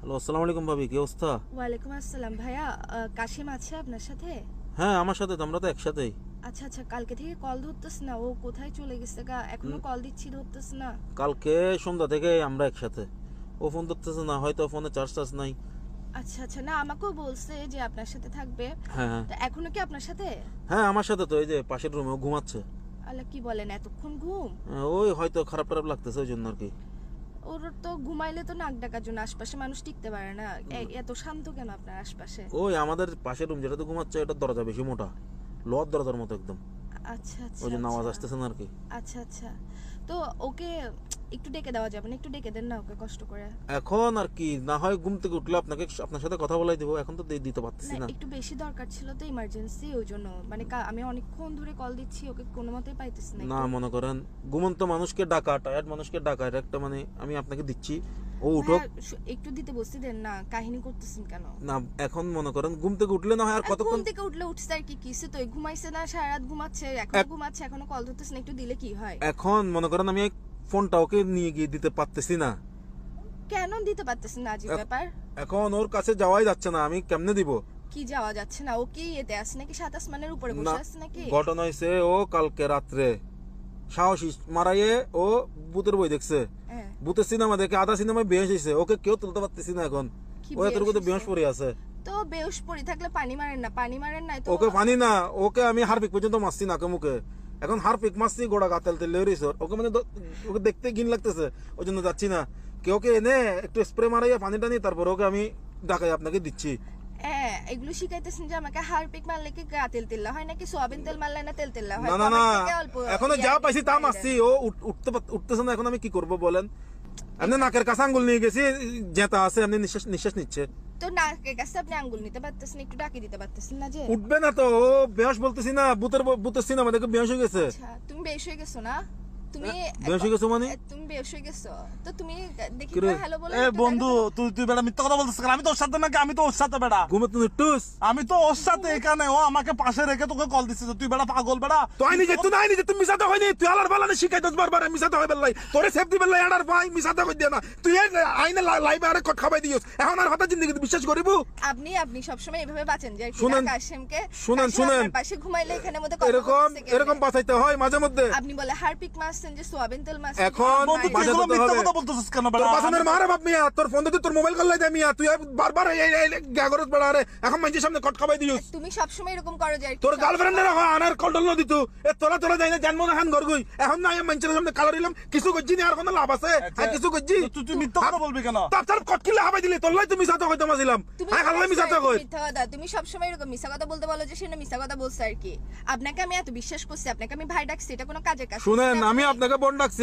Hello, আসসালামু আলাইকুম ভাবি, কি অবস্থা? ওয়ালাইকুম আসসালাম ভাইয়া। কাশিম আছে আপনার সাথে? হ্যাঁ, আমার সাথে তো, আমরা তো একসাথেই। আচ্ছা আচ্ছা, কালকে থেকে কল ধরতেছ না, ও কোথায় চলে গেছে গা? এখনো কল দিচ্ছি, ধরতেছ না। কালকে সন্ধ্যা থেকে আমরা একসাথে। ও ফোন ধরতেছে না, হয়তো ফোনে চার্জ নাই। আচ্ছা আচ্ছা, না আমাকেও বলছে যে আপনার সাথে থাকবে। হ্যাঁ হ্যাঁ তা এখনো কি আপনার সাথে? হ্যাঁ, আমার সাথে তো, এই যে পাশের রুমে ঘুমাচ্ছে। আল্লাহ, কি বলেন, এতক্ষণ ঘুম? ওই হয়তো খারাপ টারাপ লাগতেছে, ওই জন্য আর কি। ওর তো ঘুমাইলে তো নাক ডাকার জন্য, আশপাশে মানুষ টিকতে পারে না। এত শান্ত কেন আপনার আশপাশে? ওই আমাদের পাশের রুম যেটাতে ঘুমাচ্ছে, এটা দরজা বেশি মোটা, লোহার দরজার মতো একদম। আচ্ছা আচ্ছা, ওই জন্য আওয়াজ আচ্ছা। আসতেছে না আর কি। আচ্ছা আচ্ছা, তো ওকে একটু ডেকে দেওয়া যাবে না? একটু ডেকে দেন না ওকে কষ্ট করে। এখন আর কি, না হয় ঘুম থেকে উঠলে আপনার সাথে কথা বলাই দিব, এখন তো দিতে পারতেছি না, না। একটু বেশি দরকার ছিল তো, ইমার্জেন্সি, ওই জন্য। মানে আমি অনেকক্ষণ ধরে কল দিচ্ছি, ওকে কোনো মতেই পাইতেছি না। না, মনে করেন ঘুমন্ত মানুষকে ডাকা, টায়ার্ড মানুষকে ডাকা, এটা একটা মানে আমি আপনাকে দিচ্ছি, ও উঠুক। একটু দিতে বসতে দেন না, কাহিনী করতেছেন কেন? না, এখন মনে করেন ঘুম থেকে উঠলে না হয় আর ঘুম কতক্ষণ। থেকে উঠলে উঠছে আর কি, কিসে তো ঘুমাইছে না, সারা রাত ঘুমাচ্ছে, এখনো কল ধরতেছে না, একটু দিলে কি হয়? এখন মনে করেন আমি এই ফোনটা ওকে নিয়ে গিয়ে দিতে পারতেছি না। কেন দিতে পারতেছেন না? আজীব ব্যাপার। এখন ওর কাছে যাওয়াই যাচ্ছে না, আমি কেমনে দিব? কি যাওয়া যাচ্ছে না? ও কি এতে আছে নাকি, সাত আসমানের উপরে না, বসে আছে নাকি? ঘটনা হয়েছে, ও কালকে রাত্রে সাহসী মারাইয়ে ও ভূতের বই দেখছে। হ্যাঁ। ভূতের সিনেমা দেখে আধা সিনেমায় বেহেস হয়েছে, ওকে কেউ তুলতে পারতেছি না এখন। কি ও এতটুকু বেহুশ বেহস হয়েছে? পড়ে আছে। তো বেউস পড়ে থাকলে পানি মারেন না, পানি মারেন নাই তো? ওকে পানি না, ওকে আমি হারপিক পর্যন্ত মারছি নাকে মুখে, এখন হারপিক মারছি, গোড়া গাতেল তেল লেরিস ওকে, মানে ওকে দেখতে ঘিন লাগতেছে, ওই জন্য যাচ্ছি না। কেউকে এনে একটু স্প্রে মারাইয়া পানি টানি, তারপর ওকে আমি ডাকাই আপনাকে দিচ্ছি। হ্যাঁ, এগুলো শিখাইতেছেন যে আমাকে হারপিক মারলে কি গা তেল তেল হয় নাকি, সোয়াবিন তেল মারলে না তেল তেল হয়? না না না, কমের থেকে অল্প এখনো যা পাইছি তা মারছি, ও উঠতেছে না, এখন আমি কি করব বলেন? এমনি নাকের কাছে আঙ্গুল নিয়ে গেছি, জেতা আছে, এমনি নিঃশ্বাস নিচ্ছে। তো নাকের কাছে আপনি আঙ্গুল নিতে পারতেছেন, একটু ডাকি দিতে পারতেছেন না যে? উঠবে না তো, ও বেহস বলতেছি না, ভূতের সিনেমা দেখে বেহস হয়ে গেছে। আচ্ছা, তুমি বেশ হয়ে গেছো না? তুমি বেহুশ হয়ে গেছো মানে? তুমি বেশ হয়ে গেছো তো তুমি দেখি কিরে? হ্যালো বলে এ বন্ধু, তুই বেটা মিথ্যা কথা বলতেছিস কেন? আমি তো ওর সাথে নাকি? আমি তো ওর সাথে বেটা, ঘুমে তুমি টুস। আমি তো ওর সাথে এখানে। ও আমাকে পাশে রেখে তোকে কল দিচ্ছে, তুই বেটা পাগল বেটা। তো আই নিজে তুমি মিসাতে হয়নি, তুই আলার বালানে শিখাই 10 বার মিসাতে হয় বেলাই, তোরে সেফটি বেলাই আড়ার ভাই মিসাতে কই দিয়া না, তুই আইনে লাইভে আরে কট খাবাই দিওস, এখন আর হঠাৎ জিন্দেগি বিশ্বাস করিব? আপনি সবসময় এভাবে বাঁচেন যে শুনেন, কাশিমকে শুনেন, কাশিম শুনেন। আপনার পাশে ঘুমাইলে এখানে মধ্যে কথা এরকম বলতেছে কেন? এরকম বাঁচাইতে হয় মাঝে মধ্যে। আপনি বলে হারপিক মারছেন, যে সোয়াবিন তেল মারছেন। এখন বন্ধু, তুই বাজাতে এগুলো তো মিথ্যা হবে। কথা বলতেছিস কেন তোর বেটা? পাশানের মারে বাপ মিয়া, তোর ফোন দিতে তোর মোবাইল কল্লাই দেয় মিয়া, তুই আর বারবার এই গাগরত বেড়া রে, এখন মানুষের সামনে কট খাবাই দিওস। তুমি সবসময় এরকম করো যে তোর গার্লফ্রেন্ডের আনার কন্ট্রোল ন দিতু, এ তোরা যাই না জন্ম না হান গরগুই, এখন না আমি মানুষের সামনে কালার দিলাম, কিছু করছি না, আর কোনো লাভ আছে? আর কিছু করছি? তুই মিথ্যা কথা বলবি কেন? তার কট কিলে হাবাই দিলি, তোর লাই তুমি মিছাতে হইতো মাছিলাম, হ্যাঁ খাল্লাই মিছাতে কই। মিথ্যা কথা, তুমি সবসময় এরকম মিথ্যা কথা বলতে বলো যে সে না মিথ্যা কথা বলছে আর কি। আপনাকে আমি এত বিশ্বাস করছি, আপনাকে আমি ভাই ডাকছি, এটা কোনো কাজের কাজ? শুনেন, আমি আপনাকে বোন ডাকছি,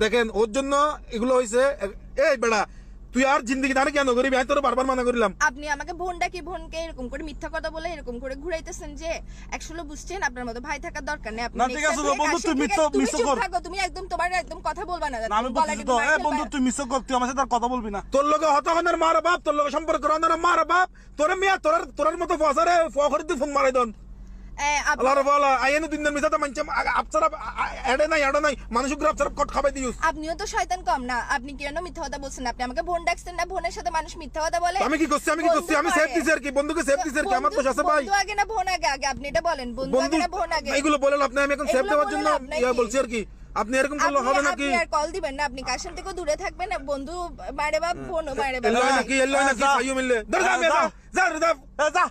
দেখেন ওর জন্য এগুলো হয়েছে। এই বেড়া, তুই আর জিন্দগি দাঁড়ে কেন করিবি? আমি তোর বারবার মানা করিলাম। আপনি আমাকে বোন ডাকি, বোনকে এরকম করে মিথ্যা কথা বলে এরকম করে ঘুরাইতেছেন যে একশো বুঝছেন আপনার মতো ভাই থাকার দরকার নেই। আপনি না, ঠিক আছে বন্ধু, তুই মিথ্যা চুপ কর। থাকো, তুমি একদম তোমার একদম কথা বলবা না। আমি বলছি তো, এ বন্ধু, তুই মিথ্যা কর, তুই আমার সাথে আর কথা বলবি না। তোর লগে হতখনের মার বাপ, তোর লগে সম্পর্ক রান্নার মার বাপ, তোর মিয়া তোর মতো ফসারে ফখরিতে ফোন মারাই দন। আল্লাহর বলা আইনো দিন মিছাতে মানছে, আপসারা এড়ে নাই মানুষ গ্রাফ সারা কট খাবাই দিউস। আপনিও তো শয়তান কম না, আপনি কেন মিথ্যা কথা বলছেন? আপনি আমাকে বোন ডাকছেন না, বোনের সাথে মানুষ মিথ্যা কথা বলে। আমি কি করছি? আমি সেফ দিছি আর কি, বন্ধুকে সেফ দিছি আর কি, আমার তো আছে ভাই। বন্ধু আগে না বোন আগে? আগে আপনি এটা বলেন, বন্ধু আগে না বোন আগে? এগুলো বলেন আপনি, আমি এখন সেফ এগুলো দেওয়ার বলে জন্য লাভ নাই কি? বলছি আর কি। আপনি এরকম করলে হবে নাকি? আপনি আর কল দিবেন না, আপনি কাশেম থেকে দূরে থাকবেন না। বন্ধু মারে বাপ, বোনও মারে বাপ। এল্লাই নাকি সাইও মিললে ধর যা, যা যা